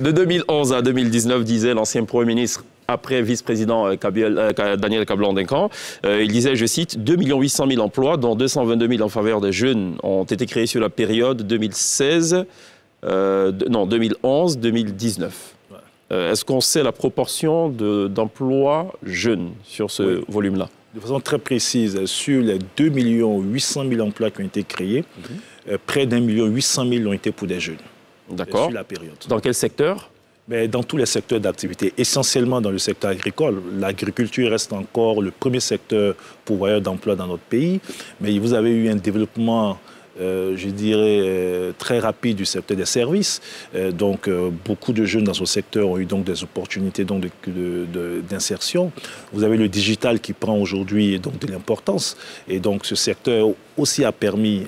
De 2011 à 2019, disait l'ancien Premier ministre, après vice-président Daniel Kablan-Duncan, il disait, je cite, 2 800 000 emplois, dont 222 000 en faveur des jeunes, ont été créés sur la période 2011-2019. Est-ce qu'on sait la proportion d'emplois jeunes sur ce volume-là? De façon très précise, sur les 2 800 000 emplois qui ont été créés, près d'1 800 000 ont été pour des jeunes. D'accord. Sur la période. Dans quel secteur? Mais dans tous les secteurs d'activité, essentiellement dans le secteur agricole. L'agriculture reste encore le premier secteur pourvoyeur d'emplois dans notre pays, mais vous avez eu un développement je dirais, très rapide du secteur des services. Donc, beaucoup de jeunes dans ce secteur ont eu donc des opportunités d'insertion. Vous avez le digital qui prend aujourd'hui donc de l'importance. Et donc, ce secteur aussi a permis,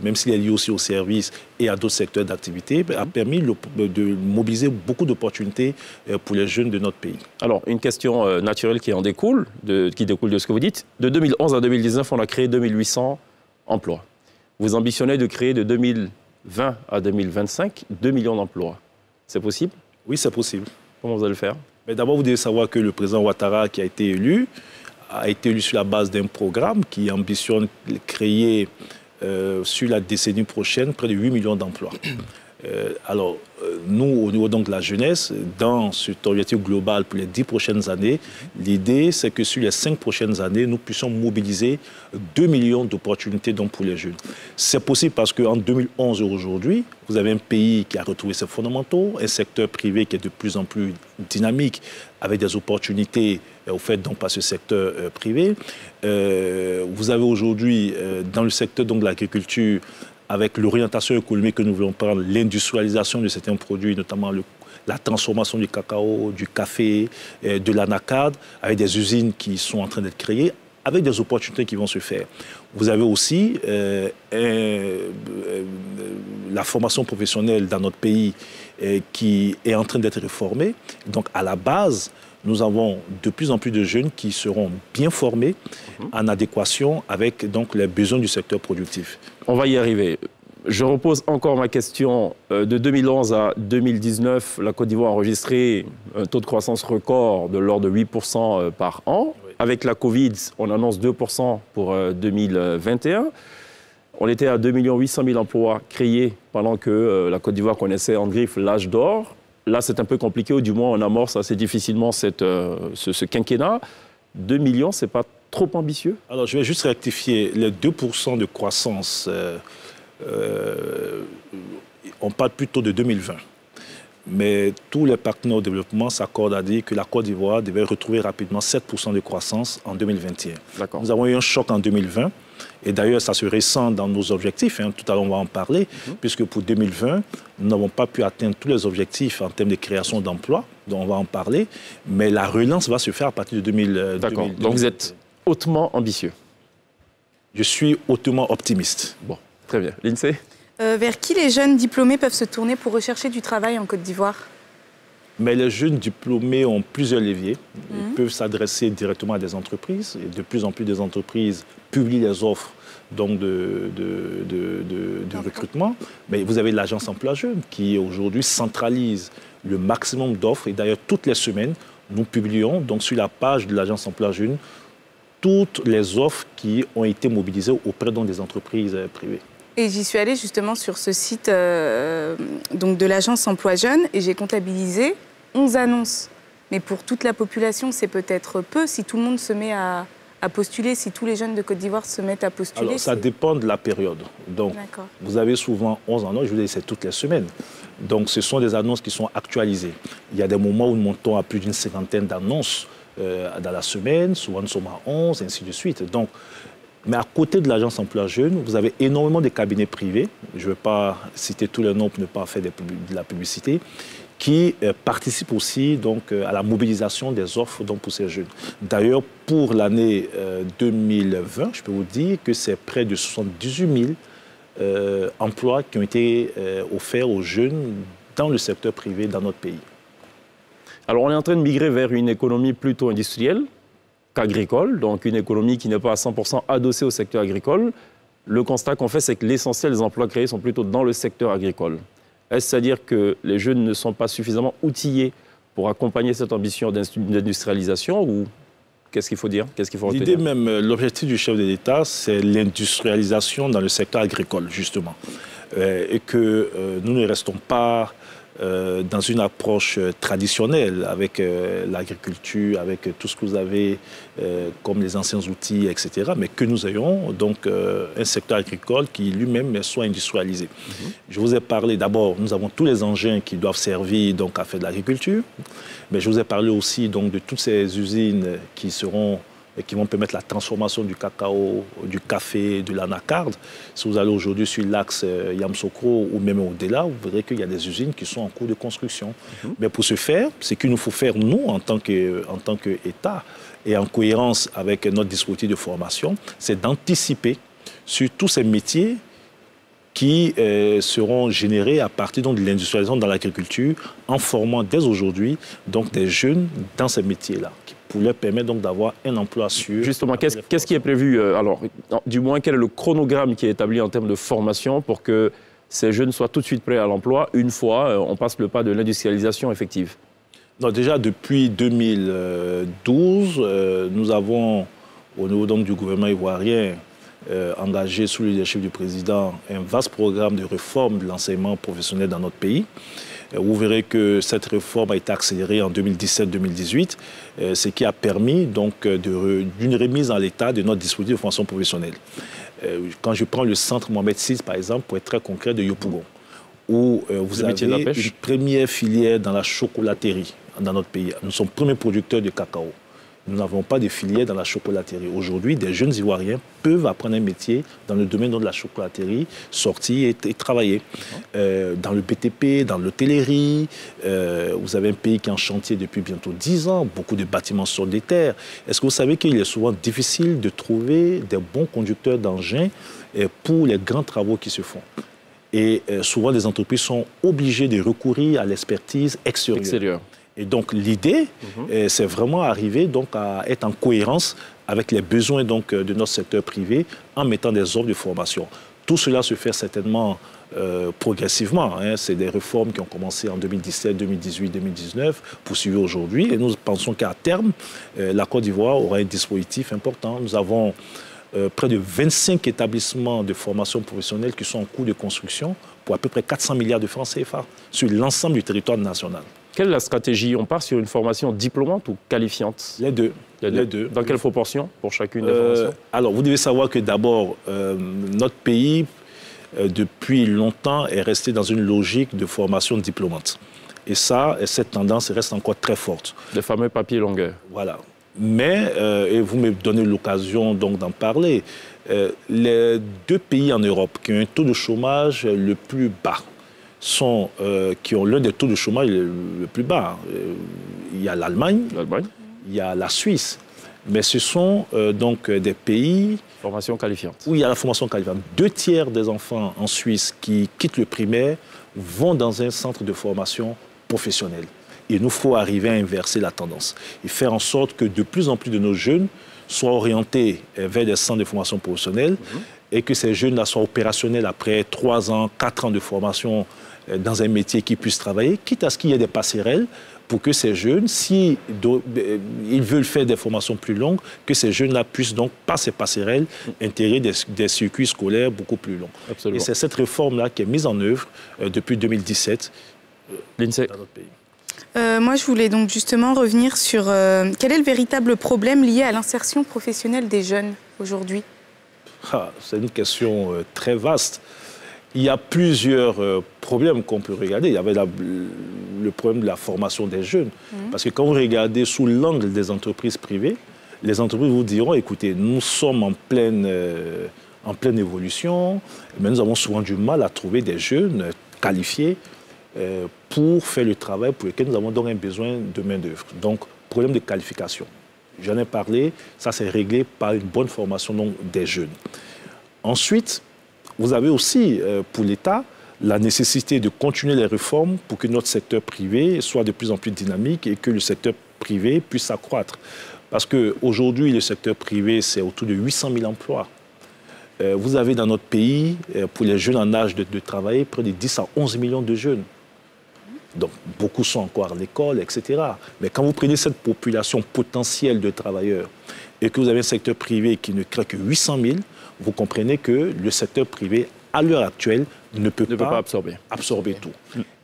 même s'il est lié aussi aux services et à d'autres secteurs d'activité, a permis de mobiliser beaucoup d'opportunités pour les jeunes de notre pays. Alors, une question naturelle qui découle de ce que vous dites. De 2011 à 2019, on a créé 2 800 emplois. Vous ambitionnez de créer de 2020 à 2025 2 millions d'emplois. C'est possible? Oui, c'est possible. Comment vous allez le faire? Mais d'abord, vous devez savoir que le président Ouattara, qui a été élu sur la base d'un programme qui ambitionne créer sur la décennie prochaine près de 8 millions d'emplois. Alors, nous, au niveau donc de la jeunesse, dans cet objectif global pour les 10 prochaines années, l'idée, c'est que sur les 5 prochaines années, nous puissions mobiliser 2 millions d'opportunités pour les jeunes. C'est possible parce qu'en 2011 et aujourd'hui, vous avez un pays qui a retrouvé ses fondamentaux, un secteur privé qui est de plus en plus dynamique, avec des opportunités offertes par ce secteur privé. Vous avez aujourd'hui, dans le secteur de l'agriculture, avec l'orientation économique que nous voulons prendre, l'industrialisation de certains produits, notamment la transformation du cacao, du café, de l'anacarde, avec des usines qui sont en train d'être créées, avec des opportunités qui vont se faire. Vous avez aussi la formation professionnelle dans notre pays qui est en train d'être réformée. Donc, à la base, nous avons de plus en plus de jeunes qui seront bien formés en adéquation avec les besoins du secteur productif. On va y arriver. Je repose encore ma question. De 2011 à 2019, la Côte d'Ivoire a enregistré un taux de croissance record de l'ordre de 8% par an. Oui. Avec la Covid, on annonce 2% pour 2021. On était à 2 800 000 emplois créés pendant que la Côte d'Ivoire connaissait en griffe l'âge d'or. Là, c'est un peu compliqué, ou du moins on amorce assez difficilement ce quinquennat. 2 millions, ce n'est pas trop ambitieux? Alors, je vais juste rectifier. Les 2% de croissance, on parle plutôt de 2020. Mais tous les partenaires au développement s'accordent à dire que la Côte d'Ivoire devait retrouver rapidement 7% de croissance en 2021. Nous avons eu un choc en 2020. Et d'ailleurs, ça se ressent dans nos objectifs. Tout à l'heure, on va en parler, puisque pour 2020, nous n'avons pas pu atteindre tous les objectifs en termes de création d'emplois, dont on va en parler. Mais la relance va se faire à partir de 2020. D'accord. Donc vous êtes hautement ambitieux? Je suis hautement optimiste. Bon, très bien. L'INSEE? Vers qui les jeunes diplômés peuvent se tourner pour rechercher du travail en Côte d'Ivoire? Mais les jeunes diplômés ont plusieurs leviers. Ils peuvent s'adresser directement à des entreprises. Et de plus en plus, des entreprises publient les offres de recrutement. Mais vous avez l'agence Emploi Jeunes qui, aujourd'hui, centralise le maximum d'offres. Et d'ailleurs, toutes les semaines, nous publions sur la page de l'agence Emploi Jeunes toutes les offres qui ont été mobilisées auprès des entreprises privées. Et j'y suis allée justement sur ce site de l'agence Emploi Jeunes et j'ai comptabilisé 11 annonces. Mais pour toute la population, c'est peut-être peu si tout le monde se met à postuler, si tous les jeunes de Côte d'Ivoire se mettent à postuler. Alors, ça dépend de la période. Donc, vous avez souvent 11 annonces, je vous dis, c'est toutes les semaines. Donc, ce sont des annonces qui sont actualisées. Il y a des moments où nous montons à plus d'une cinquantaine d'annonces dans la semaine, souvent nous sommes à 11, ainsi de suite. Donc, mais à côté de l'agence Emploi Jeunes, vous avez énormément de cabinets privés, je ne vais pas citer tous les noms pour ne pas faire de la publicité, qui participent aussi à la mobilisation des offres pour ces jeunes. D'ailleurs, pour l'année 2020, je peux vous dire que c'est près de 78 000 emplois qui ont été offerts aux jeunes dans le secteur privé dans notre pays. Alors, on est en train de migrer vers une économie plutôt industrielle qu'agricole, donc une économie qui n'est pas à 100% adossée au secteur agricole. Le constat qu'on fait, c'est que l'essentiel des emplois créés sont plutôt dans le secteur agricole. Est-ce à dire que les jeunes ne sont pas suffisamment outillés pour accompagner cette ambition d'industrialisation ou qu'est-ce qu'il faut dire? Qu'est-ce qu'il faut retenir? L'idée même, l'objectif du chef de l'État, c'est l'industrialisation dans le secteur agricole, justement. Et que nous ne restons pas dans une approche traditionnelle avec l'agriculture, avec tout ce que vous avez comme les anciens outils, etc. Mais que nous ayons donc un secteur agricole qui lui-même soit industrialisé. Je vous ai parlé d'abord, nous avons tous les engins qui doivent servir donc à faire de l'agriculture, mais je vous ai parlé aussi donc de toutes ces usines qui vont permettre la transformation du cacao, du café, de l'anacarde. Si vous allez aujourd'hui sur l'axe Yamoussoukro ou même au-delà, vous verrez qu'il y a des usines qui sont en cours de construction. Mais pour ce faire, ce qu'il nous faut faire, nous, en tant qu'État, et en cohérence avec notre dispositif de formation, c'est d'anticiper sur tous ces métiers qui seront générés à partir donc, de l'industrialisation dans l'agriculture, en formant dès aujourd'hui donc, des jeunes dans ces métiers-là, pour leur permettre donc d'avoir un emploi sûr. Justement, qu'est-ce qui est prévu alors, du moins, quel est le chronogramme qui est établi en termes de formation pour que ces jeunes soient tout de suite prêts à l'emploi une fois on passe le pas de l'industrialisation effective? Non, déjà, depuis 2012, nous avons, au niveau donc, du gouvernement ivoirien, engagé sous le leadership du président un vaste programme de réforme de l'enseignement professionnel dans notre pays. Vous verrez que cette réforme a été accélérée en 2017-2018, ce qui a permis donc d'une remise en l'état de notre dispositif de formation professionnelle. Quand je prends le centre Mohamed VI, par exemple, pour être très concret, de Yopougon, où vous avez une première filière dans la chocolaterie dans notre pays. Nous sommes premiers producteurs de cacao. Nous n'avons pas de filière dans la chocolaterie. Aujourd'hui, des jeunes Ivoiriens peuvent apprendre un métier dans le domaine de la chocolaterie, sortir et travailler. Dans le BTP, dans l'hôtellerie, vous avez un pays qui est en chantier depuis bientôt 10 ans, beaucoup de bâtiments sur des terres. Est-ce que vous savez qu'il est souvent difficile de trouver des bons conducteurs d'engins pour les grands travaux qui se font? Et souvent, les entreprises sont obligées de recourir à l'expertise extérieure. Et donc, l'idée, c'est vraiment arriver donc, à être en cohérence avec les besoins donc, de notre secteur privé en mettant des offres de formation. Tout cela se fait certainement progressivement. C'est des réformes qui ont commencé en 2017, 2018, 2019, poursuivies aujourd'hui. Et nous pensons qu'à terme, la Côte d'Ivoire aura un dispositif important. Nous avons près de 25 établissements de formation professionnelle qui sont en cours de construction pour à peu près 400 milliards de francs CFA sur l'ensemble du territoire national. Quelle est la stratégie? On part sur une formation diplômante ou qualifiante? Les deux. Les deux. Dans quelle proportion pour chacune des formations? Alors, vous devez savoir que d'abord, notre pays, depuis longtemps, est resté dans une logique de formation diplômante. Et ça, cette tendance reste encore très forte. Les fameux papiers longueurs. Voilà. Mais, et vous me donnez l'occasion donc d'en parler, les deux pays en Europe qui ont un taux de chômage le plus bas, qui ont l'un des taux de chômage le plus bas. Il y a l'Allemagne, il y a la Suisse. Mais ce sont donc des pays... Formation qualifiante. Où il y a la formation qualifiante. 2 tiers des enfants en Suisse qui quittent le primaire vont dans un centre de formation professionnelle. Il nous faut arriver à inverser la tendance et faire en sorte que de plus en plus de nos jeunes soient orientés vers des centres de formation professionnelle et que ces jeunes-là soient opérationnels après 3 ans, 4 ans de formation dans un métier qui puisse travailler, quitte à ce qu'il y ait des passerelles pour que ces jeunes, si ils veulent faire des formations plus longues, que ces jeunes-là puissent donc, par ces passerelles, intégrer des circuits scolaires beaucoup plus longs. Absolument. Et c'est cette réforme-là qui est mise en œuvre depuis 2017 dans notre pays. Moi, je voulais donc justement revenir sur quel est le véritable problème lié à l'insertion professionnelle des jeunes aujourd'hui? C'est une question très vaste. Il y a plusieurs problèmes qu'on peut regarder. Il y avait le problème de la formation des jeunes. Parce que quand vous regardez sous l'angle des entreprises privées, les entreprises vous diront, écoutez, nous sommes en pleine évolution, mais nous avons souvent du mal à trouver des jeunes qualifiés pour faire le travail pour lequel nous avons donc un besoin de main-d'œuvre. Donc, problème de qualification. J'en ai parlé, ça c'est réglé par une bonne formation donc, des jeunes. Ensuite, vous avez aussi, pour l'État, la nécessité de continuer les réformes pour que notre secteur privé soit de plus en plus dynamique et que le secteur privé puisse s'accroître. Parce qu'aujourd'hui, le secteur privé, c'est autour de 800 000 emplois. vous avez dans notre pays, pour les jeunes en âge de travailler, près de 10 à 11 millions de jeunes. Donc, beaucoup sont encore à l'école, etc. Mais quand vous prenez cette population potentielle de travailleurs et que vous avez un secteur privé qui ne crée que 800 000, vous comprenez que le secteur privé, à l'heure actuelle, ne peut pas absorber tout.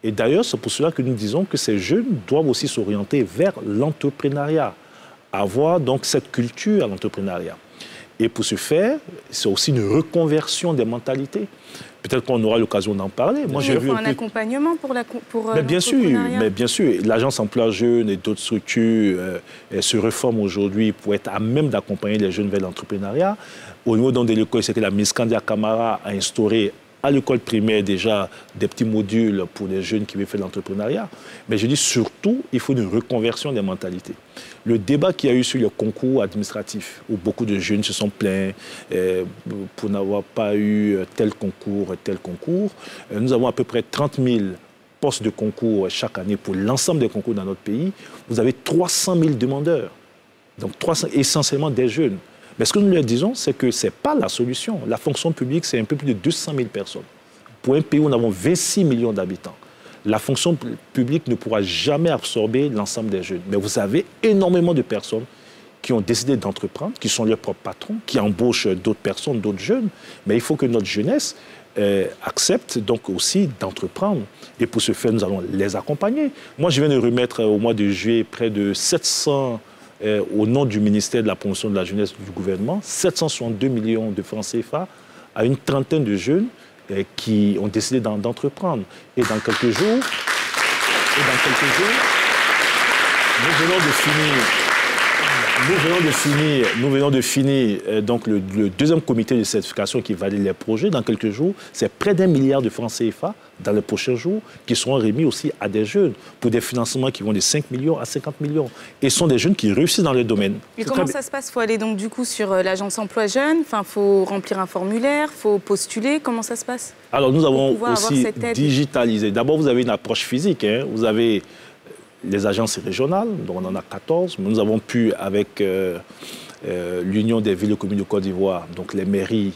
Et d'ailleurs, c'est pour cela que nous disons que ces jeunes doivent aussi s'orienter vers l'entrepreneuriat, avoir donc cette culture à l'entrepreneuriat. Et pour ce faire, c'est aussi une reconversion des mentalités. Peut-être qu'on aura l'occasion d'en parler. Moi, il faut un accompagnement pour mais bien sûr, l'Agence Emploi Jeunes et d'autres structures se reforment aujourd'hui pour être à même d'accompagner les jeunes vers l'entrepreneuriat. Au niveau de l'école, c'est que la Miss Candia Camara a instauré à l'école primaire déjà des petits modules pour les jeunes qui veulent faire l'entrepreneuriat. Mais je dis surtout, il faut une reconversion des mentalités. Le débat qu'il y a eu sur le concours administratif, où beaucoup de jeunes se sont plaints pour n'avoir pas eu tel concours. Nous avons à peu près 30 000 postes de concours chaque année pour l'ensemble des concours dans notre pays. Vous avez 300 000 demandeurs, donc essentiellement des jeunes. Mais ce que nous leur disons, c'est que ce n'est pas la solution. La fonction publique, c'est un peu plus de 200 000 personnes. Pour un pays où nous avons 26 millions d'habitants, la fonction publique ne pourra jamais absorber l'ensemble des jeunes. Mais vous avez énormément de personnes qui ont décidé d'entreprendre, qui sont leurs propres patrons, qui embauchent d'autres personnes, d'autres jeunes. Mais il faut que notre jeunesse accepte donc aussi d'entreprendre. Et pour ce faire, nous allons les accompagner. Moi, je viens de remettre au mois de juillet près de 700... au nom du ministère de la promotion de la jeunesse du gouvernement, 762 millions de francs CFA à une trentaine de jeunes qui ont décidé d'entreprendre. Et dans quelques jours, nous venons de finir donc le deuxième comité de certification qui valide les projets. Dans quelques jours, c'est près d'1 milliard de francs CFA dans les prochains jours qui seront remis aussi à des jeunes pour des financements qui vont de 5 millions à 50 millions. Et ce sont des jeunes qui réussissent dans le domaine. Et comment ça se passe? Il faut aller donc du coup sur l'agence Emploi Jeunes, il faut remplir un formulaire, il faut postuler. Comment ça se passe? Alors nous avons aussi digitalisé. D'abord, vous avez une approche physique. Vous avez les agences régionales, dont on en a 14. Nous avons pu, avec l'Union des villes et communes de Côte d'Ivoire, donc les mairies,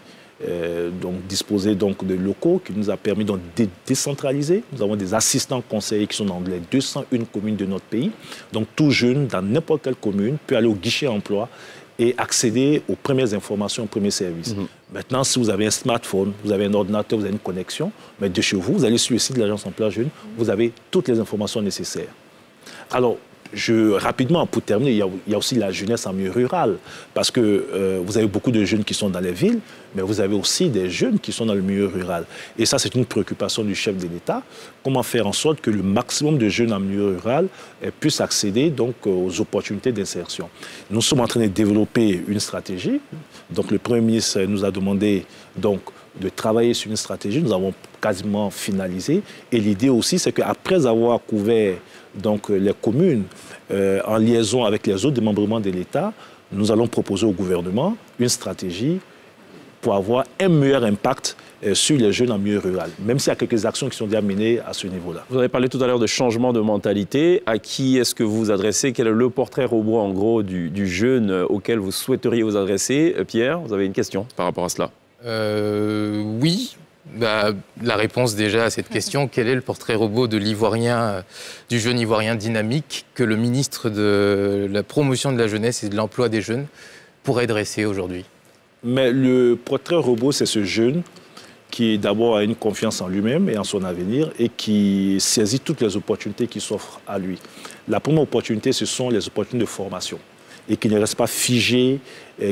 donc disposer donc de locaux qui nous a permis donc de décentraliser. Nous avons des assistants conseillers qui sont dans les 201 communes de notre pays. Donc tout jeune, dans n'importe quelle commune, peut aller au guichet emploi et accéder aux premières informations, aux premiers services. Maintenant, si vous avez un smartphone, vous avez un ordinateur, vous avez une connexion, mais de chez vous, vous allez sur le site de l'Agence Emploi Jeunes, vous avez toutes les informations nécessaires. Alors, rapidement, pour terminer, il y a aussi la jeunesse en milieu rural. Parce que vous avez beaucoup de jeunes qui sont dans les villes, mais vous avez aussi des jeunes qui sont dans le milieu rural. Et ça, c'est une préoccupation du chef de l'État. Comment faire en sorte que le maximum de jeunes en milieu rural puissent accéder donc, aux opportunités d'insertion. Nous sommes en train de développer une stratégie. Donc, le Premier ministre nous a demandé donc, de travailler sur une stratégie. Nous avons quasiment finalisé. Et l'idée aussi, c'est qu'après avoir couvert donc, les communes en liaison avec les autres démembrements de l'État, nous allons proposer au gouvernement une stratégie pour avoir un meilleur impact sur les jeunes en milieu rural, même s'il y a quelques actions qui sont déjà menées à ce niveau-là. Vous avez parlé tout à l'heure de changement de mentalité. À qui est-ce que vous vous adressez? Quel est le portrait robot, en gros, du jeune auquel vous souhaiteriez vous adresser? Pierre, vous avez une question par rapport à cela? Oui. La réponse déjà à cette question, quel est le portrait robot de l'Ivoirien, du jeune Ivoirien dynamique que le ministre de la promotion de la jeunesse et de l'emploi des jeunes pourrait dresser aujourd'hui? Mais le portrait robot, c'est ce jeune qui d'abord a une confiance en lui-même et en son avenir et qui saisit toutes les opportunités qui s'offrent à lui. La première opportunité, ce sont les opportunités de formation et qui ne reste pas figé,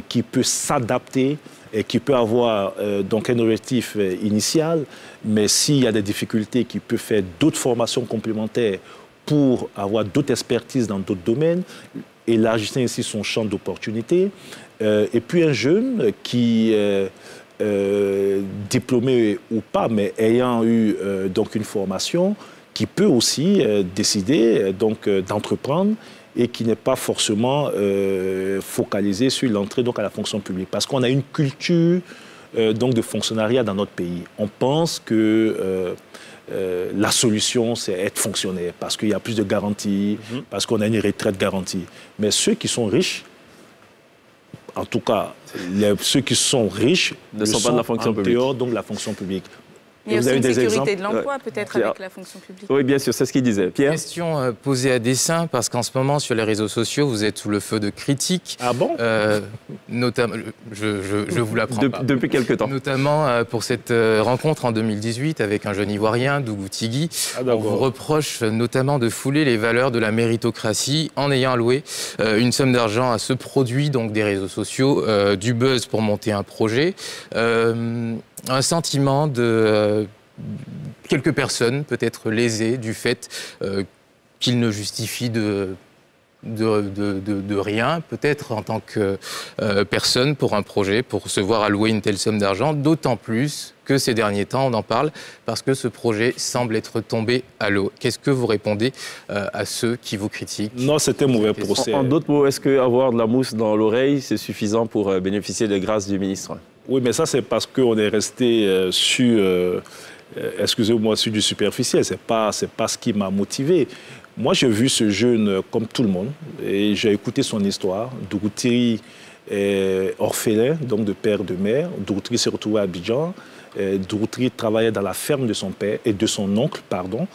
qui peut s'adapter, et qui peut avoir donc un objectif initial, mais s'il y a des difficultés, qui peut faire d'autres formations complémentaires pour avoir d'autres expertises dans d'autres domaines, élargissant ainsi son champ d'opportunités. Et puis un jeune qui, diplômé ou pas, mais ayant eu donc une formation, qui peut aussi décider donc d'entreprendre et qui n'est pas forcément focalisé sur l'entrée donc à la fonction publique. Parce qu'on a une culture donc de fonctionnariat dans notre pays. On pense que la solution, c'est être fonctionnaire, parce qu'il y a plus de garanties, parce qu'on a une retraite garantie. Mais ceux qui sont riches, en tout cas, ceux qui sont riches ne sont pas de la fonction publique. Dehors, donc, de la fonction publique. Il y a aussi une sécurité de l'emploi, peut-être, avec la fonction publique. Oui, bien sûr, c'est ce qu'il disait. Pierre? Question posée à dessein, parce qu'en ce moment, sur les réseaux sociaux, vous êtes sous le feu de critiques. Ah bon? Notamment, je vous l'apprends pas. Depuis quelque temps. Notamment pour cette rencontre en 2018 avec un jeune Ivoirien, Dougou Tigui. On vous reproche notamment de fouler les valeurs de la méritocratie en ayant alloué une somme d'argent à ce produit, donc des réseaux sociaux, du buzz pour monter un projet. Un sentiment de quelques personnes, peut-être lésées, du fait qu'ils ne justifient de rien, peut-être en tant que personne pour un projet, pour se voir allouer une telle somme d'argent, d'autant plus que ces derniers temps, on en parle, parce que ce projet semble être tombé à l'eau. Qu'est-ce que vous répondez à ceux qui vous critiquent? Non, c'est un mauvais procès. En d'autres mots, est-ce qu'avoir de la mousse dans l'oreille, c'est suffisant pour bénéficier des grâces du ministre? Oui, mais ça, c'est parce qu'on est resté excusez-moi, sur du superficiel. C'est pas ce qui m'a motivé. Moi, j'ai vu ce jeune comme tout le monde et j'ai écouté son histoire. Dougou Tigui est orphelin, donc de père, de mère. Dougou Tigui s'est retrouvé à Abidjan. Dougou Tigui travaillait dans la ferme de son père et de son oncle, pardon,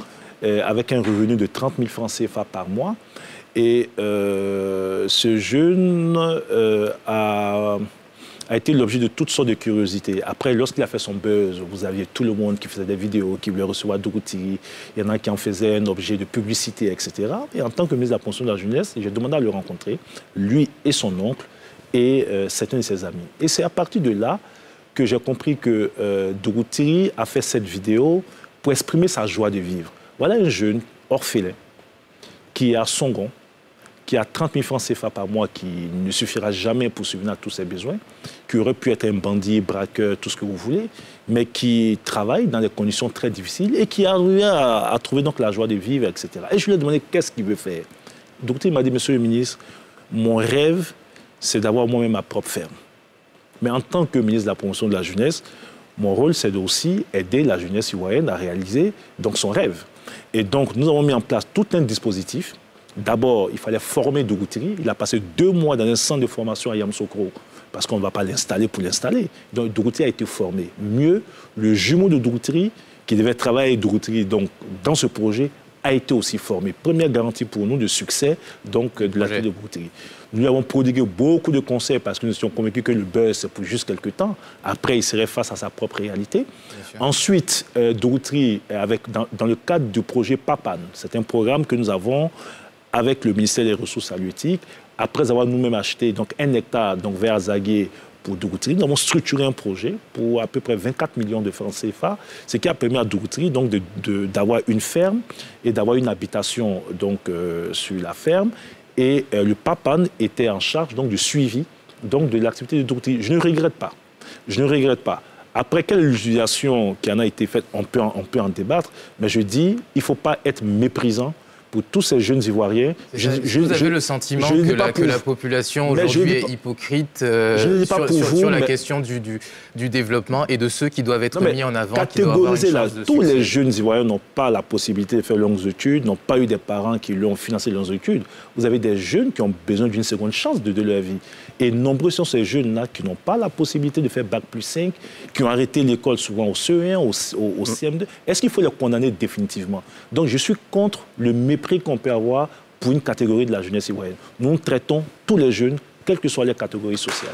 avec un revenu de 30 000 francs CFA par mois. Et ce jeune a été l'objet de toutes sortes de curiosités. Après, lorsqu'il a fait son buzz, vous aviez tout le monde qui faisait des vidéos, qui voulait recevoir Dougou Tigui. Il y en a qui en faisaient un objet de publicité, etc. Et en tant que ministre de la Promotion de la Jeunesse, j'ai demandé à le rencontrer, lui et son oncle, et certains de ses amis. Et c'est à partir de là que j'ai compris que Dougou Tigui a fait cette vidéo pour exprimer sa joie de vivre. Voilà un jeune orphelin qui a son gon, qui a 30 000 francs CFA par mois, qui ne suffira jamais pour subvenir à tous ses besoins, qui aurait pu être un bandit, braqueur, tout ce que vous voulez, mais qui travaille dans des conditions très difficiles et qui a arrivé à trouver donc la joie de vivre, etc. Et je lui ai demandé qu'est-ce qu'il veut faire. Donc il m'a dit, monsieur le ministre, mon rêve, c'est d'avoir moi-même ma propre ferme. Mais en tant que ministre de la Promotion de la Jeunesse, mon rôle, c'est aussi aider la jeunesse ivoirienne à réaliser donc, son rêve. Et donc, nous avons mis en place tout un dispositif. D'abord, il fallait former Dougou Tigui. Il a passé 2 mois dans un centre de formation à Yamoussoukro parce qu'on ne va pas l'installer pour l'installer. Donc, Dougou Tigui a été formé. Mieux, le jumeau de Dougou Tigui, qui devait travailler avec Dougou Tigui donc, dans ce projet, a été aussi formé. Première garantie pour nous de succès donc, de l'activité de Dougou Tigui. Nous lui avons prodigué beaucoup de conseils parce que nous étions convaincus que le buzz, c'est pour juste quelques temps. Après, il serait face à sa propre réalité. Ensuite, Dougou Tigui, dans le cadre du projet PAPAN, c'est un programme que nous avons avec le ministère des Ressources halieutiques, après avoir nous-mêmes acheté donc, 1 hectare donc, vers Azagué pour Dougou Tigui, nous avons structuré un projet pour à peu près 24 millions de francs CFA, ce qui a permis à Dougou Tigui donc, d'avoir une ferme et d'avoir une habitation donc, sur la ferme. Et le PAPAN était en charge donc, du suivi donc, de l'activité de Dougou Tigui. Je ne regrette pas. Je ne regrette pas. Après, quelle législation qui en a été faite, on peut en débattre, mais je dis, il ne faut pas être méprisant pour tous ces jeunes Ivoiriens. Vous avez le sentiment que la population aujourd'hui est hypocrite sur la question du développement et de ceux qui doivent être mis en avant, qui doivent avoir une chance de tous succès. les jeunes Ivoiriens n'ont pas la possibilité de faire longues études, n'ont pas eu des parents qui leur ont financé leurs études. Vous avez des jeunes qui ont besoin d'une seconde chance de leur vie. Et nombreux sont ces jeunes-là qui n'ont pas la possibilité de faire Bac+5, qui ont arrêté l'école souvent au CE1, au CM2. Est-ce qu'il faut les condamner définitivement? Donc je suis contre le mépris qu'on peut avoir pour une catégorie de la jeunesse ivoirienne. Nous traitons tous les jeunes, quelles que soient les catégories sociales.